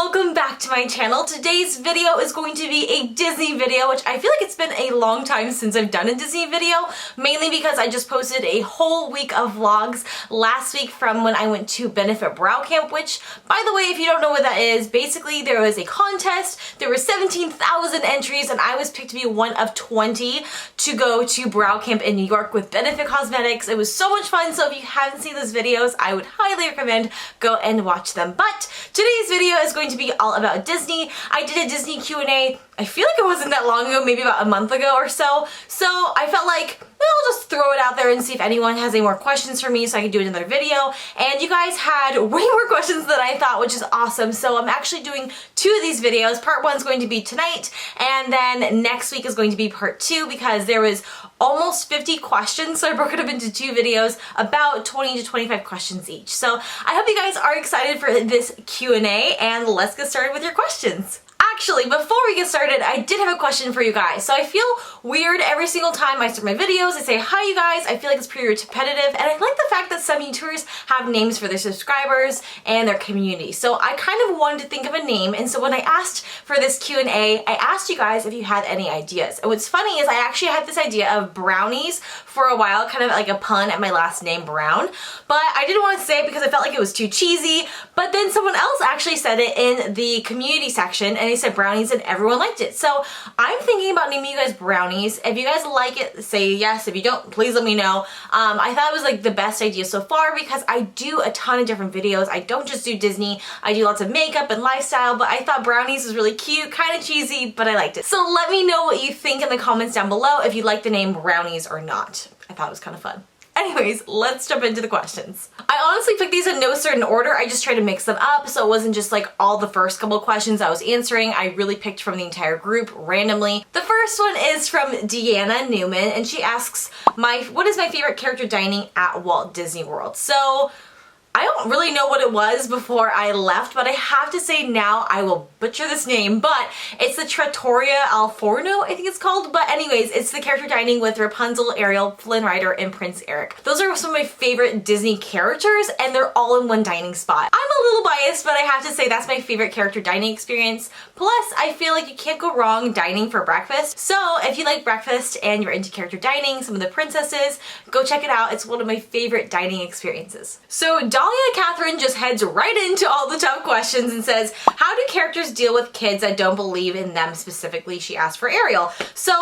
welcome back to my channel. Today's video is going to be a Disney video, which I feel like it's been a long time since I've done a Disney video, mainly because I just posted a whole week of vlogs last week from when I went to Benefit Brow Camp, which, by the way, if you don't know what that is, basically there was a contest, there were 17,000 entries, and I was picked to be one of 20 to go to Brow Camp in New York with Benefit Cosmetics. It was so much fun, so if you haven't seen those videos, I would highly recommend go and watch them. But today's video is going to be all about Disney. I did a Disney Q&A, I feel like it wasn't that long ago, maybe about a month ago or so. So I felt like, well, I'll just throw it out there and see if anyone has any more questions for me so I can do another video. And you guys had way more questions than I thought, which is awesome. So I'm actually doing two of these videos. Part one is going to be tonight, and then next week is going to be part two because there was almost 50 questions, so I broke it up into two videos, about 20 to 25 questions each. So I hope you guys are excited for this Q&A, and let's get started with your questions. Actually, before we get started, I did have a question for you guys. So I feel weird every single time I start my videos. I say, hi you guys, I feel like it's pretty repetitive, and I like the fact that some YouTubers have names for their subscribers and their community. So I kind of wanted to think of a name, and so when I asked for this Q&A, I asked you guys if you had any ideas. And what's funny is I actually had this idea of brownies for a while, kind of like a pun at my last name, Brown, but I didn't want to say it because I felt like it was too cheesy. But then someone else actually said it in the community section, and they said brownies, and everyone liked it. So I'm thinking about naming you guys brownies. If you guys like it, say yes. If you don't, please let me know. I thought it was like the best idea so far because I do a ton of different videos. I don't just do Disney. I do lots of makeup and lifestyle, but I thought brownies was really cute, kind of cheesy, but I liked it. So let me know what you think in the comments down below if you like the name brownies or not. I thought it was kind of fun. Anyways, let's jump into the questions. I honestly picked these in no certain order. I just tried to mix them up so it wasn't just like all the first couple questions I was answering. I really picked from the entire group randomly. The first one is from Deanna Newman, and she asks, what is my favorite character dining at Walt Disney World? So I don't really know what it was before I left, but I have to say now I will butcher this name, but it's the Trattoria al Forno, I think it's called. But anyways, it's the character dining with Rapunzel, Ariel, Flynn Rider, and Prince Eric. Those are some of my favorite Disney characters, and they're all in one dining spot. I'm a little biased, but I have to say that's my favorite character dining experience. Plus, I feel like you can't go wrong dining for breakfast. So if you like breakfast and you're into character dining, some of the princesses, go check it out. It's one of my favorite dining experiences. So Dahlia Catherine just heads right into all the tough questions and says, how do characters deal with kids that don't believe in them specifically? She asked for Ariel. So,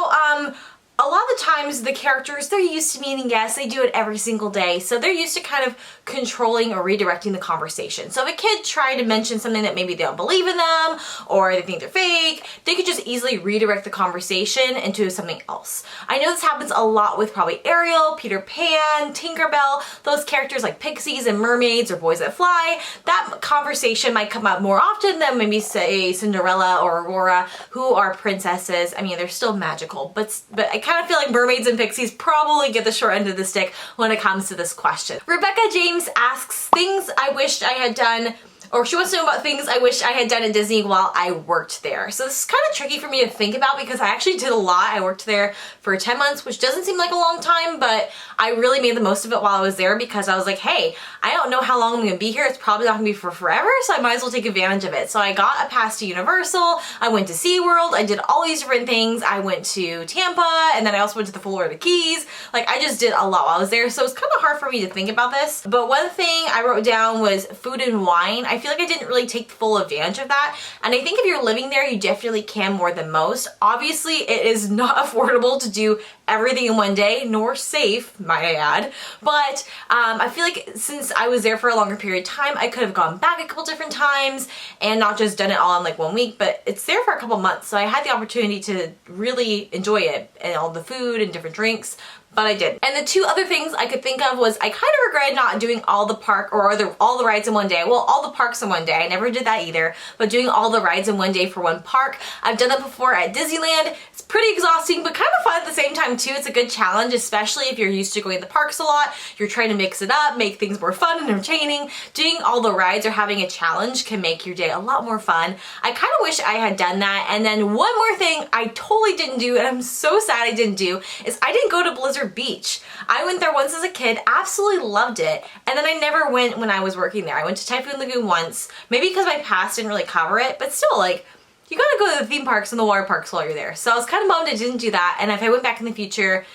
a lot of the times the characters, they're used to meaning yes, they do it every single day, so they're used to kind of controlling or redirecting the conversation. So if a kid tried to mention something that maybe they don't believe in them or they think they're fake, they could just easily redirect the conversation into something else. I know this happens a lot with probably Ariel, Peter Pan, Tinkerbell, those characters like pixies and mermaids or boys that fly. That conversation might come up more often than maybe say Cinderella or Aurora, who are princesses. I mean, they're still magical, but I kind of feel like mermaids and pixies probably get the short end of the stick when it comes to this question. Rebecca James asks things I wished I had done, or she wants to know about things I wish I had done in Disney while I worked there. So this is kind of tricky for me to think about because I actually did a lot. I worked there for 10 months, which doesn't seem like a long time, but I really made the most of it while I was there because I was like, hey, I don't know how long I'm gonna be here. It's probably not gonna be for forever, so I might as well take advantage of it. So I got a pass to Universal, I went to SeaWorld, I did all these different things. I went to Tampa, and then I also went to the Florida Keys. Like, I just did a lot while I was there, so it's kind of hard for me to think about this. But one thing I wrote down was food and wine. I feel like I didn't really take full advantage of that, and I think if you're living there, you definitely can more than most. Obviously, it is not affordable to do everything in one day, nor safe, might I add, but I feel like since I was there for a longer period of time, I could have gone back a couple different times and not just done it all in like 1 week, but it's there for a couple months, so I had the opportunity to really enjoy it and all the food and different drinks. But I did. And the two other things I could think of was I kind of regretted not doing all the park or all the rides in one day. Well, all the parks in one day. I never did that either. But doing all the rides in one day for one park. I've done that before at Disneyland. It's pretty exhausting, but kind of fun at the same time too. It's a good challenge, especially if you're used to going to the parks a lot. You're trying to mix it up, make things more fun and entertaining. Doing all the rides or having a challenge can make your day a lot more fun. I kind of wish I had done that. And then one more thing I totally didn't do, and I'm so sad I didn't do, is I didn't go to Blizzard Glacier Beach. I went there once as a kid, absolutely loved it, and then I never went when I was working there. I went to Typhoon Lagoon once, maybe because my pass didn't really cover it, but still, like, you gotta go to the theme parks and the water parks while you're there. So I was kind of bummed I didn't do that, and if I went back in the future,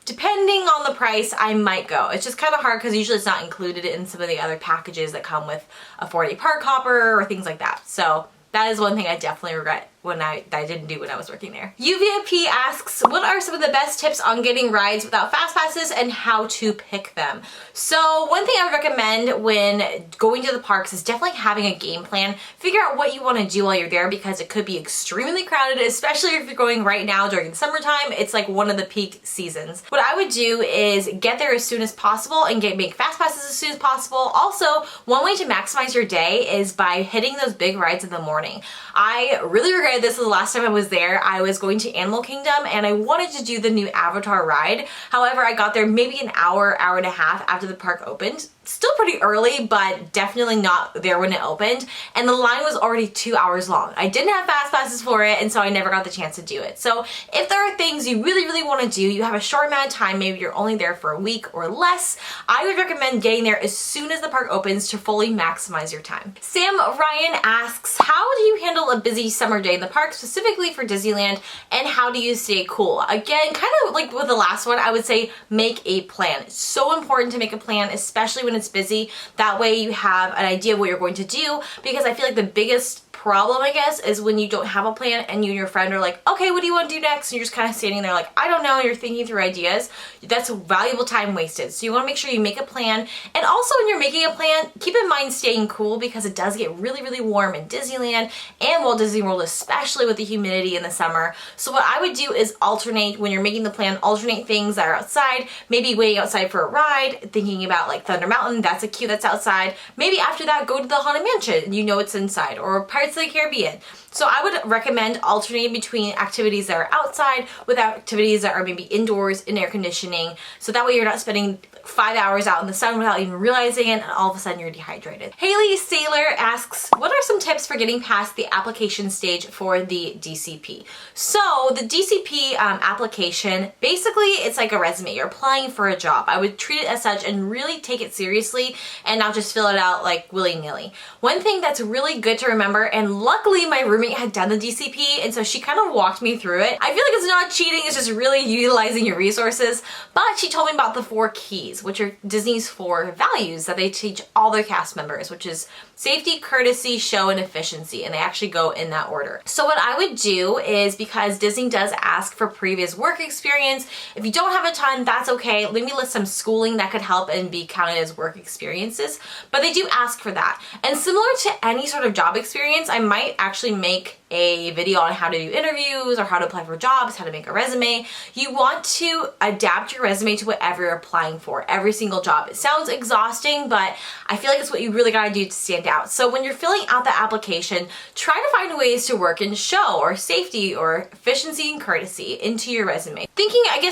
depending on the price, I might go. It's just kind of hard because usually it's not included in some of the other packages that come with a 4-day park hopper or things like that. So that is one thing I definitely regret that I didn't do when I was working there. UVIP asks, what are some of the best tips on getting rides without Fastpasses and how to pick them? So one thing I would recommend when going to the parks is definitely having a game plan. Figure out what you want to do while you're there because it could be extremely crowded, especially if you're going right now during the summertime. It's like one of the peak seasons. What I would do is get there as soon as possible and make Fastpasses as soon as possible. Also, one way to maximize your day is by hitting those big rides in the morning. I really regret this is the last time I was there. I was going to Animal Kingdom and I wanted to do the new Avatar ride. However, I got there maybe an hour, hour and a half after the park opened. Still pretty early, but definitely not there when it opened. And the line was already 2 hours long. I didn't have Fastpasses for it, and so I never got the chance to do it. So if there are things you really, really want to do, you have a short amount of time, maybe you're only there for a week or less, I would recommend getting there as soon as the park opens to fully maximize your time. Sam Ryan asks, how do you handle a busy summer day in the park, specifically for Disneyland, and how do you stay cool? Again, kind of like with the last one, I would say make a plan. It's so important to make a plan, especially when it's busy. That way you have an idea of what you're going to do, because I feel like the biggest problem, I guess, is when you don't have a plan and you and your friend are like, okay, what do you want to do next? And you're just kind of standing there like, I don't know, and you're thinking through ideas. That's valuable time wasted. So you want to make sure you make a plan. And also when you're making a plan, keep in mind staying cool because it does get really, really warm in Disneyland and Walt Disney World, especially with the humidity in the summer. So what I would do is alternate, when you're making the plan, alternate things that are outside, maybe waiting outside for a ride, thinking about like Thunder Mountain, that's a queue that's outside. Maybe after that, go to the Haunted Mansion, you know it's inside, or Pirates of the Caribbean. So I would recommend alternating between activities that are outside with activities that are maybe indoors in air conditioning. So that way you're not spending 5 hours out in the sun without even realizing it, and all of a sudden you're dehydrated. Haley Saylor asks, what are some tips for getting past the application stage for the DCP? So the DCP application, basically it's like a resume. You're applying for a job. I would treat it as such and really take it seriously and not just fill it out like willy-nilly. One thing that's really good to remember, and luckily my roommate had done the DCP, and so she kind of walked me through it. I feel like it's not cheating, it's just really utilizing your resources, but she told me about the 4 keys, which are Disney's 4 values that they teach all their cast members, which is safety, courtesy, show, and efficiency, and they actually go in that order. So what I would do is, because Disney does ask for previous work experience, if you don't have a ton, that's okay. Let me list some schooling that could help and be counted as work experiences, but they do ask for that. And similar to any sort of job experience, I might actually make a video on how to do interviews or how to apply for jobs, how to make a resume. You want to adapt your resume to whatever you're applying for, every single job. It sounds exhausting, but I feel like it's what you really gotta do to stand out. So when you're filling out the application, try to find ways to work in show or safety or efficiency and courtesy into your resume.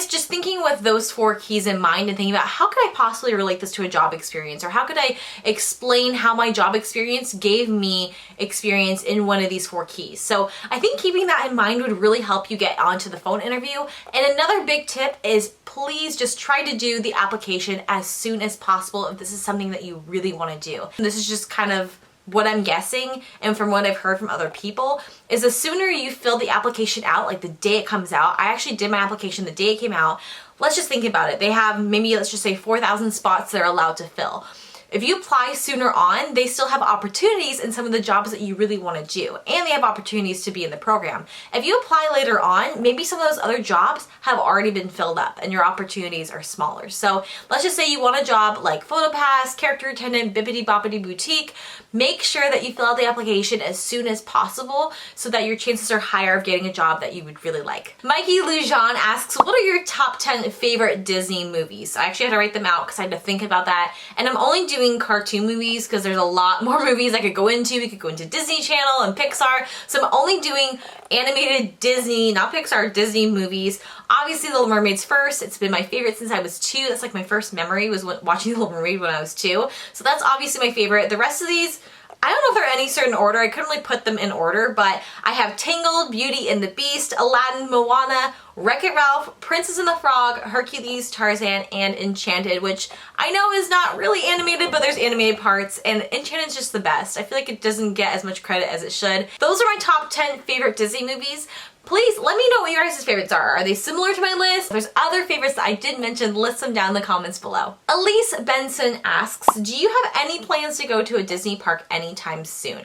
Just thinking with those 4 keys in mind and thinking about how could I possibly relate this to a job experience, or how could I explain how my job experience gave me experience in one of these 4 keys. So I think keeping that in mind would really help you get onto the phone interview. And another big tip is please just try to do the application as soon as possible if this is something that you really want to do. And this is just kind of what I'm guessing, and from what I've heard from other people, is the sooner you fill the application out, like the day it comes out. I actually did my application the day it came out. Let's just think about it. They have maybe, let's just say 4,000 spots they're allowed to fill. If you apply sooner on, they still have opportunities in some of the jobs that you really want to do, and they have opportunities to be in the program. If you apply later on, maybe some of those other jobs have already been filled up and your opportunities are smaller. So let's just say you want a job like PhotoPass, Character Attendant, Bibbidi Boppidi Boutique. Make sure that you fill out the application as soon as possible so that your chances are higher of getting a job that you would really like. Mikey Lujan asks, what are your top 10 favorite Disney movies? I actually had to write them out because I had to think about that, and I'm only doing cartoon movies because there's a lot more movies I could go into. We could go into Disney Channel and Pixar, so I'm only doing animated Disney, not Pixar, Disney movies. Obviously The Little Mermaid's first. It's been my favorite since I was 2. That's like my first memory was watching The Little Mermaid when I was 2. So that's obviously my favorite. The rest of these, I don't know if they're any certain order. I couldn't really put them in order, but I have Tangled, Beauty and the Beast, Aladdin, Moana, Wreck-It Ralph, Princess and the Frog, Hercules, Tarzan, and Enchanted, which I know is not really animated, but there's animated parts, and Enchanted's just the best. I feel like it doesn't get as much credit as it should. Those are my top 10 favorite Disney movies. Please let me know what your guys' favorites are. Are they similar to my list? If there's other favorites that I did mention, list them down in the comments below. Elise Benson asks, do you have any plans to go to a Disney park anytime soon?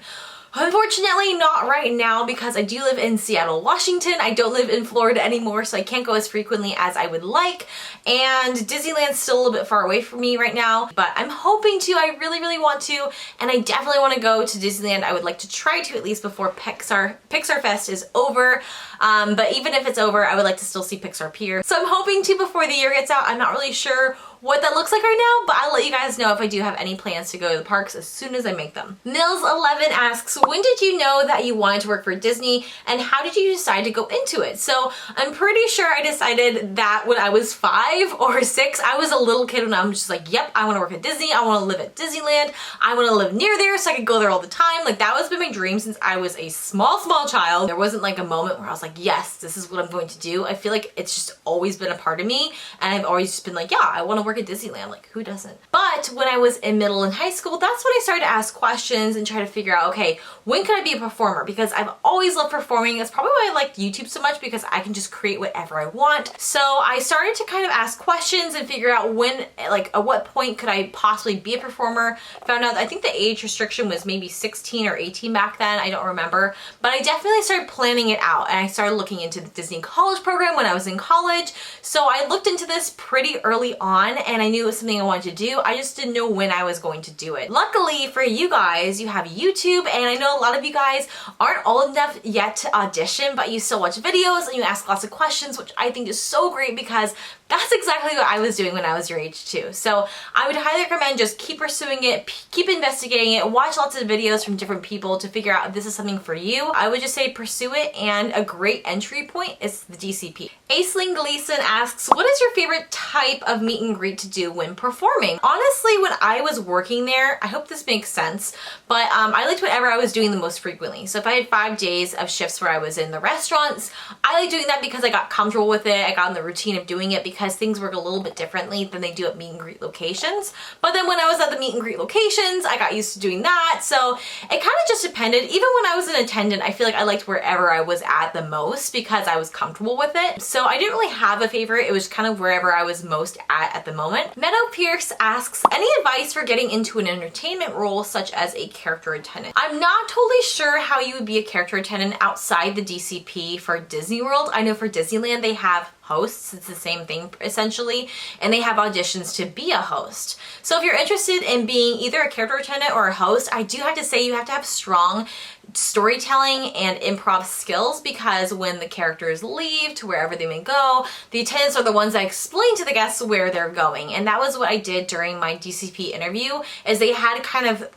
Unfortunately, not right now because I do live in Seattle, Washington. I don't live in Florida anymore, so I can't go as frequently as I would like. And Disneyland's still a little bit far away from me right now, but I'm hoping to. I really, really want to, and I definitely want to go to Disneyland. I would like to try to at least before Pixar Fest is over. But even if it's over, I would like to still see Pixar Pier. So I'm hoping to before the year gets out. I'm not really sure what that looks like right now, but I'll let you guys know if I do have any plans to go to the parks as soon as I make them. Nils11 asks, when did you know that you wanted to work for Disney and how did you decide to go into it? So I'm pretty sure I decided that when I was 5 or 6. I was a little kid when I was just like, yep, I want to work at Disney. I want to live at Disneyland. I want to live near there so I could go there all the time. Like that was been my dream since I was a small child. There wasn't like a moment where I was like, yes, this is what I'm going to do. I feel like it's just always been a part of me, and I've always just been like, yeah, I want to work at Disneyland. Like who doesn't? But when I was in middle and high school, that's when I started to ask questions and try to figure out, okay, when can I be a performer? Because I've always loved performing. That's probably why I like YouTube so much, because I can just create whatever I want. So I started to kind of ask questions and figure out when, like at what point could I possibly be a performer. Found out, I think the age restriction was maybe 16 or 18 back then. I don't remember, but I definitely started planning it out, and I started looking into the Disney College program when I was in college. So I looked into this pretty early on, and I knew it was something I wanted to do. I just didn't know when I was going to do it. Luckily for you guys, you have YouTube, and I know a lot of you guys aren't old enough yet to audition, but you still watch videos and you ask lots of questions, which I think is so great because that's exactly what I was doing when I was your age too. So I would highly recommend just keep pursuing it, keep investigating it, watch lots of videos from different people to figure out if this is something for you. I would just say pursue it, and a great entry point is the DCP. Aisling Gleason asks, what is your favorite type of meet and greet to do when performing? Honestly, when I was working there, I hope this makes sense, but I liked whatever I was doing the most frequently. So if I had 5 days of shifts where I was in the restaurants, I like doing that because I got comfortable with it. I got in the routine of doing it because things work a little bit differently than they do at meet and greet locations. But then when I was at the meet and greet locations, I got used to doing that. So it kind of just depended. Even when I was an attendant, I feel like I liked wherever I was at the most because I was comfortable with it. So I didn't really have a favorite. It was kind of wherever I was most at the moment. Meadow Pierce asks, any advice for getting into an entertainment role such as a character attendant? I'm not totally sure how you would be a character attendant outside the DCP for Disney World. I know for Disneyland they have hosts, it's the same thing essentially, and they have auditions to be a host. So if you're interested in being either a character attendant or a host, I do have to say you have to have strong storytelling and improv skills, because when the characters leave to wherever they may go, the attendants are the ones that explain to the guests where they're going. And that was what I did during my DCP interview, is they had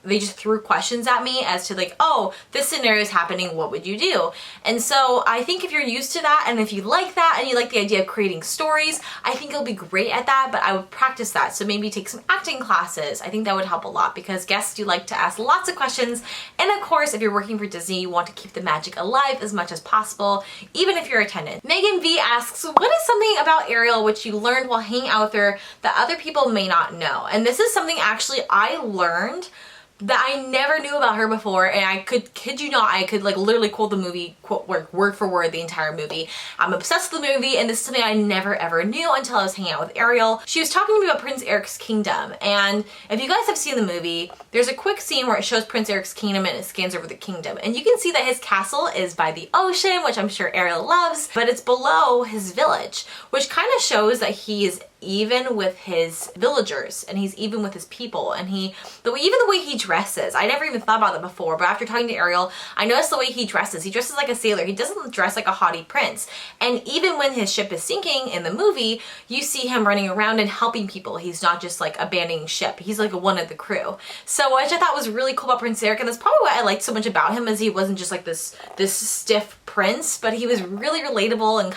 they just threw questions at me as to like, oh, this scenario is happening, what would you do? And so I think if you're used to that, and if you like that, and you like the idea of creating stories, I think you'll be great at that, but I would practice that. So maybe take some acting classes. I think that would help a lot because guests do like to ask lots of questions. And of course, if you're working for Disney, you want to keep the magic alive as much as possible, even if you're a attendant. Megan V asks, what is something about Ariel which you learned while hanging out with her that other people may not know? And this is something actually I learned that I never knew about her before, and I could, kid you not, I could like literally quote the movie, quote word for word the entire movie. I'm obsessed with the movie, and this is something I never ever knew until I was hanging out with Ariel. She was talking to me about Prince Eric's kingdom, and if you guys have seen the movie, there's a quick scene where it shows Prince Eric's kingdom and it scans over the kingdom, and you can see that his castle is by the ocean, which I'm sure Ariel loves, but it's below his village, which kind of shows that he is even with his villagers, and he's even with his people, and even the way he dresses. I never even thought about that before, but after talking to Ariel, I noticed the way he dresses. He dresses like a sailor. He doesn't dress like a haughty prince. And even when his ship is sinking in the movie, you see him running around and helping people. He's not just like abandoning ship. He's like one of the crew. So which I thought was really cool about Prince Eric, and that's probably what I liked so much about him, is he wasn't just like this stiff prince, but he was really relatable and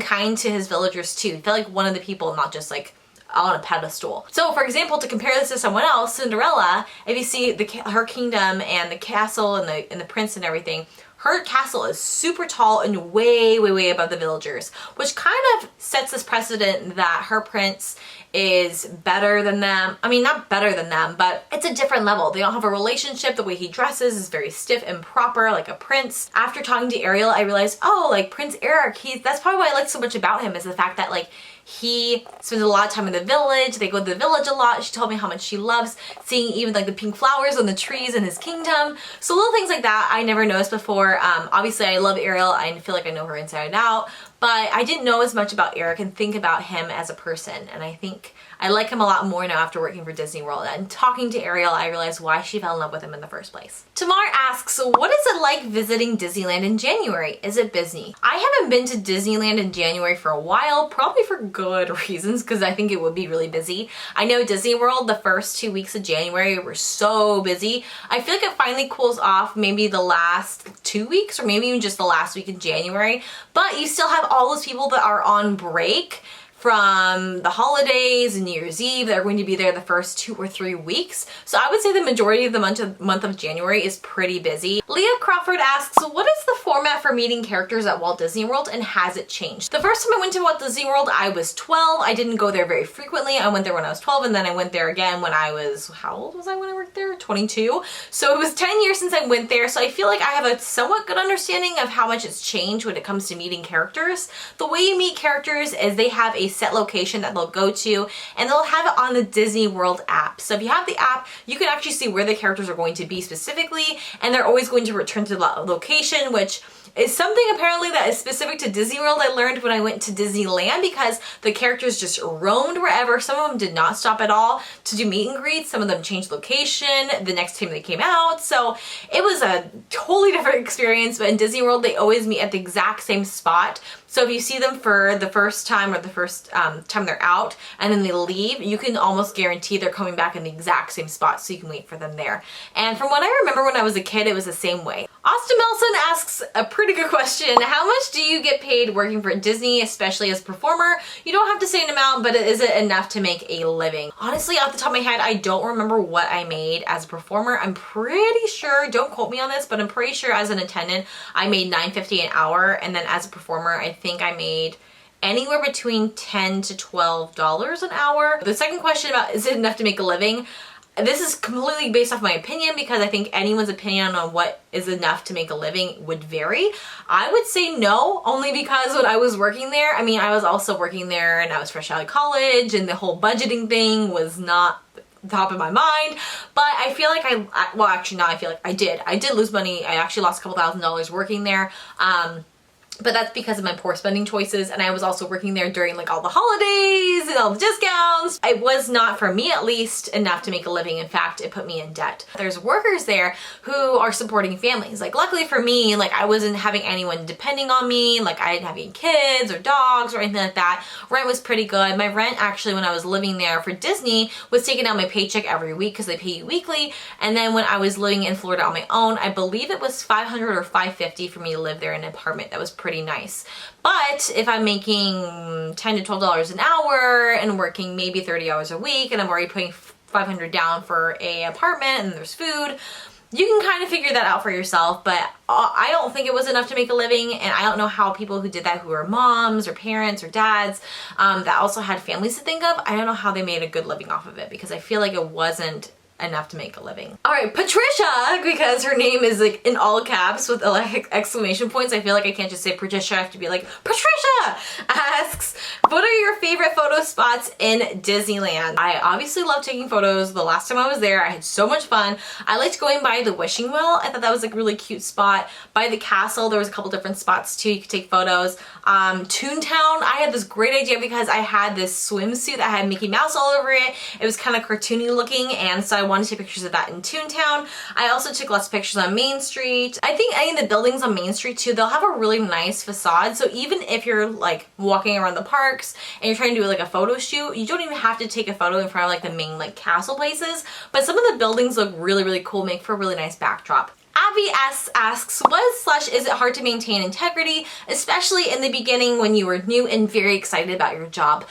kind to his villagers too. He felt like one of the people, not just like on a pedestal. So for example, to compare this to someone else, Cinderella, if you see her kingdom and the castle and the prince and everything, her castle is super tall and way, way, way above the villagers, which kind of sets this precedent that her prince is better than them. I mean, not better than them, but it's a different level. They don't have a relationship. The way he dresses is very stiff and proper, like a prince. After talking to Ariel, I realized, oh, like Prince Eric, that's probably what I like so much about him, is the fact that like he spends a lot of time in the village. They go to the village a lot. She told me how much she loves seeing even like the pink flowers on the trees in his kingdom. So little things like that I never noticed before. Obviously I love Ariel. I feel like I know her inside and out, but I didn't know as much about Eric and think about him as a person. And I think I like him a lot more now after working for Disney World. And talking to Ariel, I realized why she fell in love with him in the first place. Tamar asks, what is it like visiting Disneyland in January? Is it busy? I haven't been to Disneyland in January for a while, probably for good reasons, because I think it would be really busy. I know Disney World, the first 2 weeks of January were so busy. I feel like it finally cools off maybe the last 2 weeks or maybe even just the last week in January, but you still have all those people that are on break from the holidays and New Year's Eve that are going to be there the first 2 or 3 weeks. So I would say the majority of the month of January is pretty busy. Leah Crawford asks, what is the format for meeting characters at Walt Disney World and has it changed? The first time I went to Walt Disney World, I was 12. I didn't go there very frequently. I went there when I was 12 and then I went there again when I was, how old was I when I worked there? 22. So it was 10 years since I went there. So I feel like I have a somewhat good understanding of how much it's changed when it comes to meeting characters. The way you meet characters is they have a set location that they'll go to and they'll have it on the Disney World app. So if you have the app, you can actually see where the characters are going to be specifically, and they're always going to return to the location, which is something apparently that is specific to Disney World. I learned when I went to Disneyland because the characters just roamed wherever. Some of them did not stop at all to do meet and greets. Some of them changed location the next time they came out. So it was a totally different experience, but in Disney World, they always meet at the exact same spot. So if you see them for the first time or the first time they're out and then they leave, you can almost guarantee they're coming back in the exact same spot, so you can wait for them there. And from what I remember when I was a kid, it was the same way. Austin Melson asks a pretty good question. How much do you get paid working for Disney, especially as a performer? You don't have to say an amount, but is it enough to make a living? Honestly, off the top of my head, I don't remember what I made as a performer. I'm pretty sure, don't quote me on this, but I'm pretty sure as an attendant, I made $9.50 an hour. And then as a performer, I think I made anywhere between $10 to $12 an hour. The second question about is it enough to make a living? This is completely based off my opinion because I think anyone's opinion on what is enough to make a living would vary. I would say no, only because when I was working there, I mean, I was also working there and I was fresh out of college and the whole budgeting thing was not top of my mind, but I feel like well, actually no, I feel like I did lose money. I actually lost a couple $1,000s working there. But that's because of my poor spending choices, and I was also working there during like all the holidays and all the discounts. It was not, for me at least, enough to make a living. In fact, it put me in debt. There's workers there who are supporting families. Like luckily for me, like I wasn't having anyone depending on me. Like I didn't have any kids or dogs or anything like that. Rent was pretty good. My rent actually when I was living there for Disney was taken out of my paycheck every week because they pay you weekly. And then when I was living in Florida on my own, I believe it was $500 or $550 for me to live there in an apartment. That was pretty nice. But if I'm making $10 to $12 an hour and working maybe 30 hours a week and I'm already putting $500 down for a apartment and there's food, you can kind of figure that out for yourself. But I don't think it was enough to make a living, and I don't know how people who did that, who are moms or parents or dads that also had families to think of, I don't know how they made a good living off of it, because I feel like it wasn't enough to make a living. All right, Patricia, because her name is like in all caps with like exclamation points. I feel like I can't just say Patricia, I have to be like, Patricia asks, what are your favorite photo spots in Disneyland? I obviously love taking photos. The last time I was there, I had so much fun. I liked going by the wishing well. I thought that was like a really cute spot. By the castle, there was a couple different spots too. You could take photos. Toontown, I had this great idea because I had this swimsuit that had Mickey Mouse all over it. It was kind of cartoony looking, and so I wanted to take pictures of that in Toontown. I also took lots of pictures on Main Street. I think any of the buildings on Main Street too, they'll have a really nice facade. So even if you're like walking around the parks and you're trying to do like a photo shoot, you don't even have to take a photo in front of like the main like castle places. But some of the buildings look really, really cool, make for a really nice backdrop. Abby S asks, is it hard to maintain integrity, especially in the beginning when you were new and very excited about your job?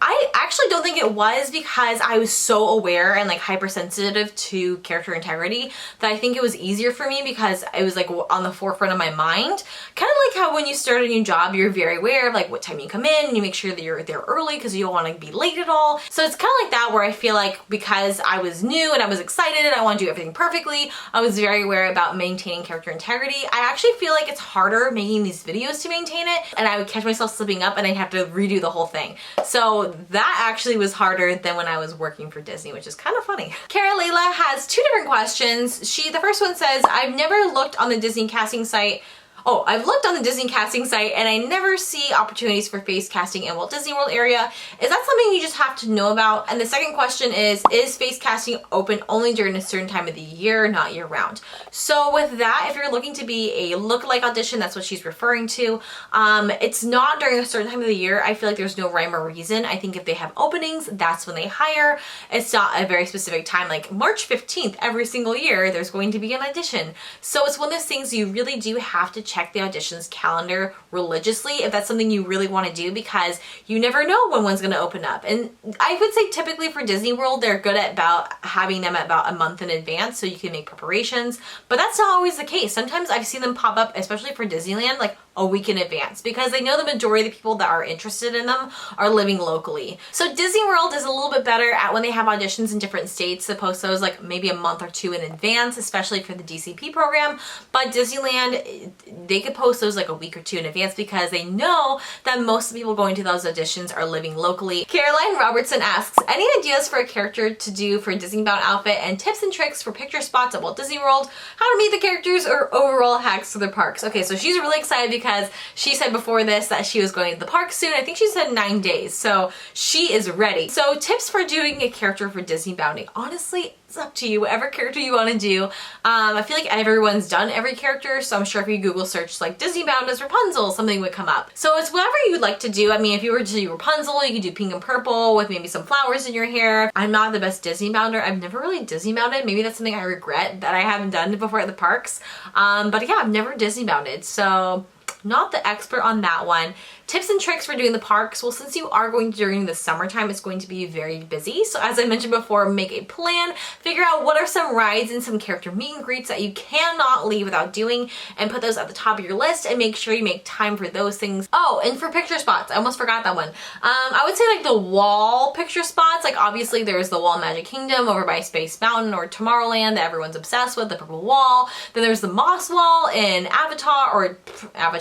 I actually don't think it was, because I was so aware and like hypersensitive to character integrity that I think it was easier for me because it was like on the forefront of my mind. Kind of like how when you start a new job, you're very aware of like what time you come in and you make sure that you're there early because you don't want to be late at all. So it's kind of like that, where I feel like because I was new and I was excited and I want to do everything perfectly, I was very aware about maintaining character integrity. I actually feel like it's harder making these videos to maintain it, and I would catch myself slipping up and I'd have to redo the whole thing. So that actually was harder than when I was working for Disney, which is kind of funny. Cara Layla has two different questions. The first one says, I've never looked on the Disney casting site. Oh, I've looked on the Disney casting site and I never see opportunities for face casting in Walt Disney World area. Is that something you just have to know about? And the second question is face casting open only during a certain time of the year, not year round? So with that, if you're looking to be a lookalike audition, that's what she's referring to. It's not during a certain time of the year. I feel like there's no rhyme or reason. I think if they have openings, that's when they hire. It's not a very specific time, like March 15th every single year, there's going to be an audition. So it's one of those things you really do have to check the auditions calendar religiously if that's something you really want to do, because you never know when one's going to open up. And I would say typically for Disney World, they're good at about having them about a month in advance so you can make preparations, but that's not always the case. Sometimes I've seen them pop up, especially for Disneyland, like a week in advance, because they know the majority of the people that are interested in them are living locally. So Disney World is a little bit better at when they have auditions in different states to post those like maybe a month or two in advance, especially for the DCP program. But Disneyland, they could post those like a week or two in advance because they know that most of the people going to those auditions are living locally. Caroline Robertson asks, any ideas for a character to do for a Disney bound outfit and tips and tricks for picture spots at Walt Disney World, how to meet the characters, or overall hacks to the parks? Okay, so she's really excited because she said before this that she was going to the park soon. I think she said 9 days, so she is ready. So tips for doing a character for Disney bounding. Honestly, it's up to you, whatever character you want to do. I feel like everyone's done every character, so I'm sure if you Google search like Disney bound as Rapunzel, something would come up. So it's whatever you'd like to do. I mean, if you were to do Rapunzel, you could do pink and purple with maybe some flowers in your hair. I'm not the best Disney bounder. I've never really Disney bounded. Maybe that's something I regret that I haven't done before at the parks. But yeah, I've never Disney bounded, so not the expert on that one. Tips and tricks for doing the parks. Well, since you are going during the summertime, it's going to be very busy. So as I mentioned before, make a plan, figure out what are some rides and some character meet and greets that you cannot leave without doing, and put those at the top of your list, and make sure you make time for those things. Oh, and for picture spots, I almost forgot that one. I would say like the wall picture spots, like obviously there's the Wall of Magic Kingdom over by Space Mountain or Tomorrowland that everyone's obsessed with, the purple wall. Then there's the Moss Wall in Pandora.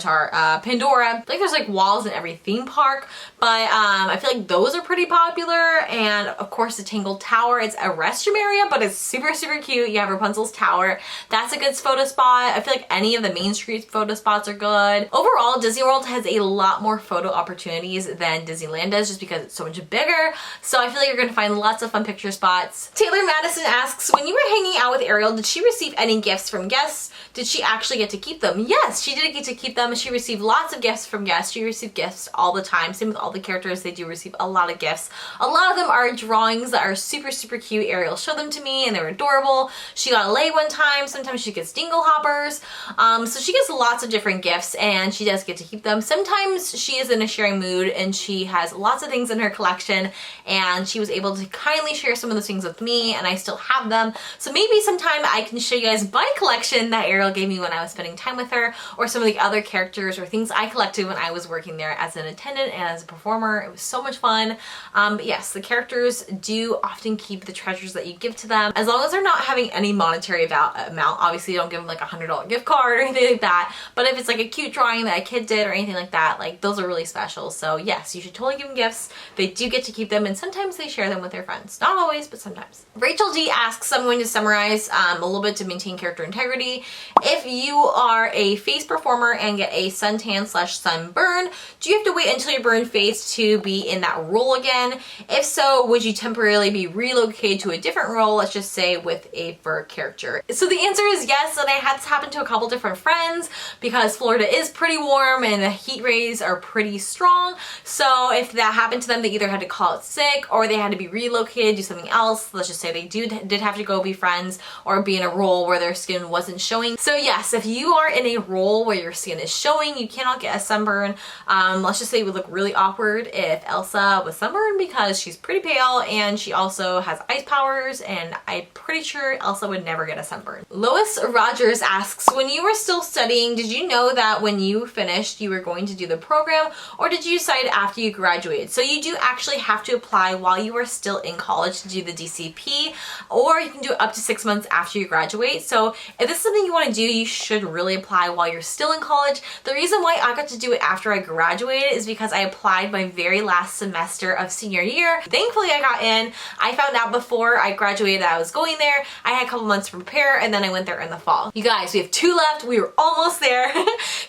I feel like there's like walls in every theme park, but I feel like those are pretty popular. And of course the Tangled Tower, it's a restroom area, but it's super, super cute. You have Rapunzel's Tower. That's a good photo spot. I feel like any of the Main Street photo spots are good. Overall, Disney World has a lot more photo opportunities than Disneyland does, just because it's so much bigger. So I feel like you're gonna find lots of fun picture spots. Taylor Madison asks, when you were hanging out with Ariel, did she receive any gifts from guests? Did she actually get to keep them? Yes, she did get to keep them. She received lots of gifts from guests. She received gifts all the time. Same with all the characters, they do receive a lot of gifts. A lot of them are drawings that are super, super cute. Ariel showed them to me and they were adorable. She got a leg one time. Sometimes she gets dingle hoppers. So she gets lots of different gifts and she does get to keep them. Sometimes she is in a sharing mood and she has lots of things in her collection, and she was able to kindly share some of those things with me, and I still have them. So maybe sometime I can show you guys my collection that Ariel gave me when I was spending time with her, or some of the other characters or things I collected when I was working there as an attendant and as a performer. It was so much fun. But yes, the characters do often keep the treasures that you give to them, as long as they're not having any monetary amount. Obviously you don't give them like a $100 gift card or anything like that, but if it's like a cute drawing that a kid did or anything like that, like those are really special. So yes, you should totally give them gifts. They do get to keep them, and sometimes they share them with their friends. Not always, but sometimes. Rachel D asks, I'm going to summarize a little bit to maintain character integrity. If you are a face performer and get a suntan/sunburn, do you have to wait until you burn face to be in that role again? If so, would you temporarily be relocated to a different role, let's just say with a fur character? So the answer is yes, and I had this happen to a couple different friends because Florida is pretty warm and the heat rays are pretty strong. So if that happened to them, they either had to call it sick or they had to be relocated, do something else. Let's just say they did have to go be friends or be in a role where their skin wasn't showing. So yes, if you are in a role where your skin is showing, showing, you cannot get a sunburn. Let's just say it would look really awkward if Elsa was sunburned because she's pretty pale and she also has ice powers, and I'm pretty sure Elsa would never get a sunburn. Lois Rogers asks, when you were still studying, did you know that when you finished you were going to do the program, or did you decide after you graduated? So you do actually have to apply while you are still in college to do the DCP, or you can do it up to 6 months after you graduate. So if this is something you want to do, you should really apply while you're still in college. The reason why I got to do it after I graduated is because I applied my very last semester of senior year. Thankfully I got in. I found out before I graduated that I was going there. I had a couple months to prepare, and then I went there in the fall. You guys, we have 2 left. We were almost there.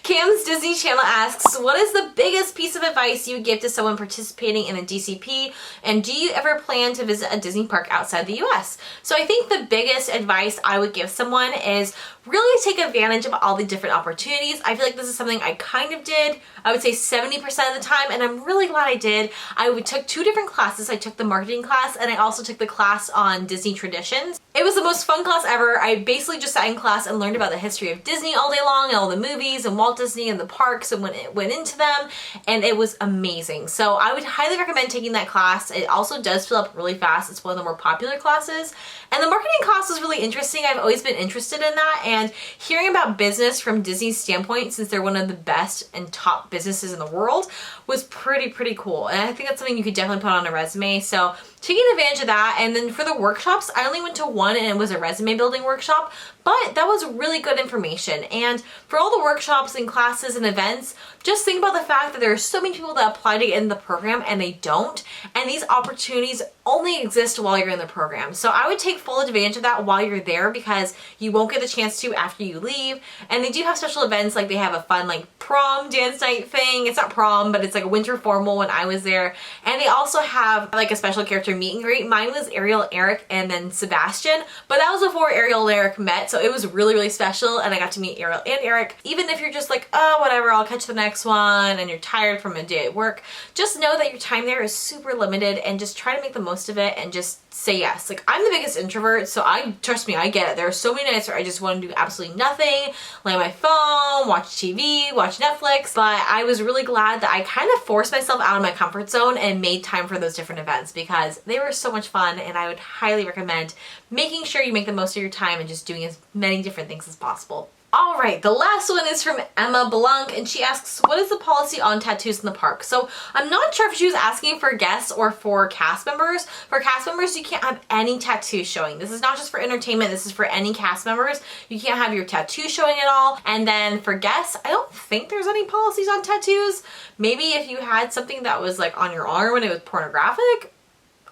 Cam's Disney Channel asks, what is the biggest piece of advice you would give to someone participating in a DCP, and do you ever plan to visit a Disney park outside the US? So I think the biggest advice I would give someone is really take advantage of all the different opportunities. I feel like this is something I kind of did, I would say 70% of the time, and I'm really glad I did. I took 2 different classes. I took the marketing class, and I also took the class on Disney traditions. It was the most fun class ever. I basically just sat in class and learned about the history of Disney all day long, and all the movies and Walt Disney and the parks and when it went into them, and it was amazing. So I would highly recommend taking that class. It also does fill up really fast. It's one of the more popular classes. And the marketing class was really interesting. I've always been interested in that, and hearing about business from Disney's standpoint, since they're one of the best and top businesses in the world, was pretty cool. And I think that's something you could definitely put on a resume. So taking advantage of that. And then for the workshops, I only went to one, and it was a resume building workshop, but that was really good information. And for all the workshops and classes and events, just think about the fact that there are so many people that apply to get in the program and they don't. And these opportunities only exist while you're in the program. So I would take full advantage of that while you're there, because you won't get the chance to after you leave. And they do have special events, like they have a fun like prom dance night thing. It's not prom, but it's like a winter formal when I was there. And they also have like a special character meet and greet. Mine was Ariel, Eric, and then Sebastian, but that was before Ariel and Eric met. So it was really special, and I got to meet Ariel and Eric. Even if you're just like, oh, whatever, I'll catch the next one, and you're tired from a day at work, just know that your time there is super limited, and just try to make the most of it and just say yes. Like, I'm the biggest introvert, so trust me, I get it. There are so many nights where I just want to do absolutely nothing, lay on my phone, watch TV, watch Netflix, but I was really glad that I kind of forced myself out of my comfort zone and made time for those different events, because they were so much fun, and I would highly recommend making sure you make the most of your time and just doing as many different things as possible. Alright, the last one is from Emma Blanc, and she asks, what is the policy on tattoos in the park? So I'm not sure if she was asking for guests or for cast members. For cast members, you can't have any tattoos showing. This is not just for entertainment, this is for any cast members. You can't have your tattoo showing at all. And then for guests, I don't think there's any policies on tattoos. Maybe if you had something that was like on your arm and it was pornographic,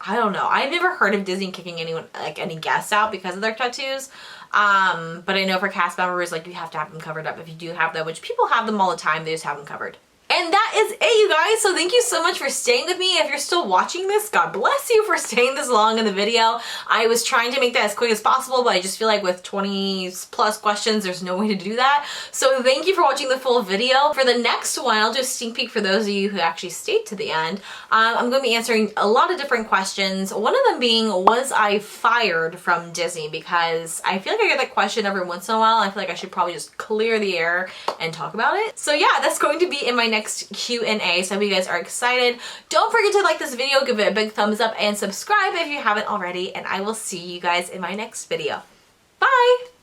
I don't know. I've never heard of Disney kicking anyone, like any guests out because of their tattoos. But I know for cast members, like, you have to have them covered up if you do have them, which people have them all the time. They just have them covered. And that is it, you guys. So thank you so much for staying with me. If you're still watching this, God bless you for staying this long in the video. I was trying to make that as quick as possible, but I just feel like with 20 plus questions, there's no way to do that. So thank you for watching the full video. For the next one, I'll do a sneak peek for those of you who actually stayed to the end. I'm going to be answering a lot of different questions. One of them being, was I fired from Disney? Because I feel like I get that question every once in a while. I feel like I should probably just clear the air and talk about it. So yeah, that's going to be in my next Q&A, so I hope you guys are excited. Don't forget to like this video, give it a big thumbs up, and subscribe if you haven't already, and I will see you guys in my next video. Bye!